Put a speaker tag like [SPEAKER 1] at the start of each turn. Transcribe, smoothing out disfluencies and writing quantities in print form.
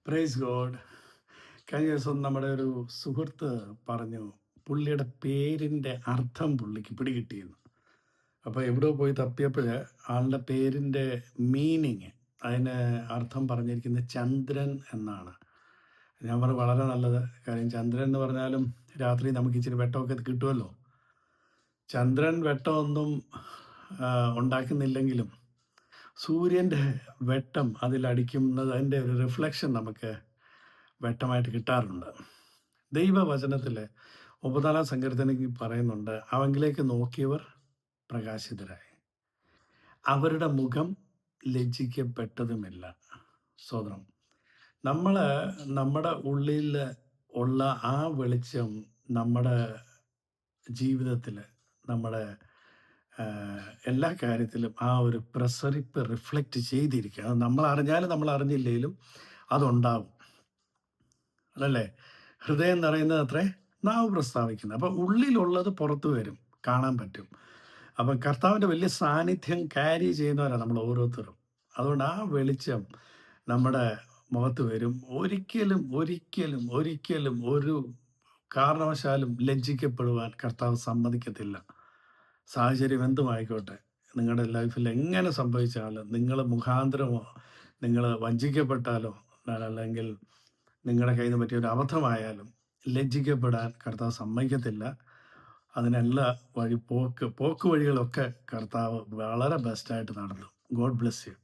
[SPEAKER 1] Praise God. കഴിഞ്ഞ ദിവസം നമ്മുടെ ഒരു സുഹൃത്ത് പറഞ്ഞു, പുള്ളിയുടെ പേരിൻ്റെ അർത്ഥം പുള്ളിക്ക് പിടികിട്ടിയെന്ന്. അപ്പോൾ എവിടെയോ പോയി തപ്പിയപ്പോൾ ആളുടെ പേരിൻ്റെ മീനിങ്, അതിന് അർത്ഥം പറഞ്ഞിരിക്കുന്നത് ചന്ദ്രൻ എന്നാണ്. ഞാൻ പറഞ്ഞു വളരെ നല്ലത്. കാര്യം ചന്ദ്രൻ എന്ന് പറഞ്ഞാലും രാത്രി നമുക്ക് ഇച്ചിരി വെട്ടമൊക്കെ കിട്ടുമല്ലോ. ചന്ദ്രൻ വെട്ടമൊന്നും ഉണ്ടാക്കുന്നില്ലെങ്കിലും സൂര്യൻ്റെ വെട്ടം അതിലടിക്കുന്നത്, അതിൻ്റെ ഒരു റിഫ്ലക്ഷൻ നമുക്ക് വെട്ടമായിട്ട് കിട്ടാറുണ്ട്. ദൈവവചനത്തിൽ 34 സങ്കീർത്തനത്തിൽ പറയുന്നുണ്ട്, അവങ്കിലേക്ക് നോക്കിയവർ പ്രകാശിതരായി, അവരുടെ മുഖം ലജ്ജിക്കപ്പെട്ടതുമില്ല. സ്തോത്രം. നമ്മൾ നമ്മുടെ ഉള്ളിൽ ഉള്ള ആ വെളിച്ചം നമ്മുടെ ജീവിതത്തിൽ, നമ്മുടെ എല്ലാ കാര്യത്തിലും ആ ഒരു പ്രസരിപ്പ് റിഫ്ലക്റ്റ് ചെയ്തിരിക്കുക. അത് നമ്മൾ അറിഞ്ഞാലും നമ്മൾ അറിഞ്ഞില്ലെങ്കിലും അതുണ്ടാവും. അതല്ലേ? ഹൃദയം നിറയുന്നത് അത്രേ നാവ് പ്രസ്താവിക്കുന്നത്. അപ്പം ഉള്ളിലുള്ളത് പുറത്തു വരും, കാണാൻ പറ്റും. അപ്പം കർത്താവിൻ്റെ വലിയ സാന്നിധ്യം ക്യാരി ചെയ്യുന്നവരാണ് നമ്മൾ ഓരോരുത്തരും. അതുകൊണ്ട് ആ വെളിച്ചം നമ്മുടെ മുഖത്ത് വരും. ഒരിക്കലും ഒരിക്കലും ഒരിക്കലും ഒരു കാരണവശാലും ലജ്ജിക്കപ്പെടുവാൻ കർത്താവ് സമ്മതിക്കത്തില്ല. സാഹചര്യം എന്തുമായിക്കോട്ടെ, നിങ്ങളുടെ ലൈഫിൽ എങ്ങനെ സംഭവിച്ചാലും, നിങ്ങൾ മുഖാന്തരമോ നിങ്ങൾ വഞ്ചിക്കപ്പെട്ടാലോ അല്ലെങ്കിൽ നിങ്ങളുടെ കയ്യിൽ നിന്ന് പറ്റിയ ഒരു അബദ്ധമായാലും ലജ്ജിക്കപ്പെടാൻ കർത്താവ് സമ്മതിക്കത്തില്ല. അതിനെല്ലാ പോക്ക് വഴികളൊക്കെ കർത്താവ് വളരെ ബെസ്റ്റായിട്ട് നടത്തും. God bless you.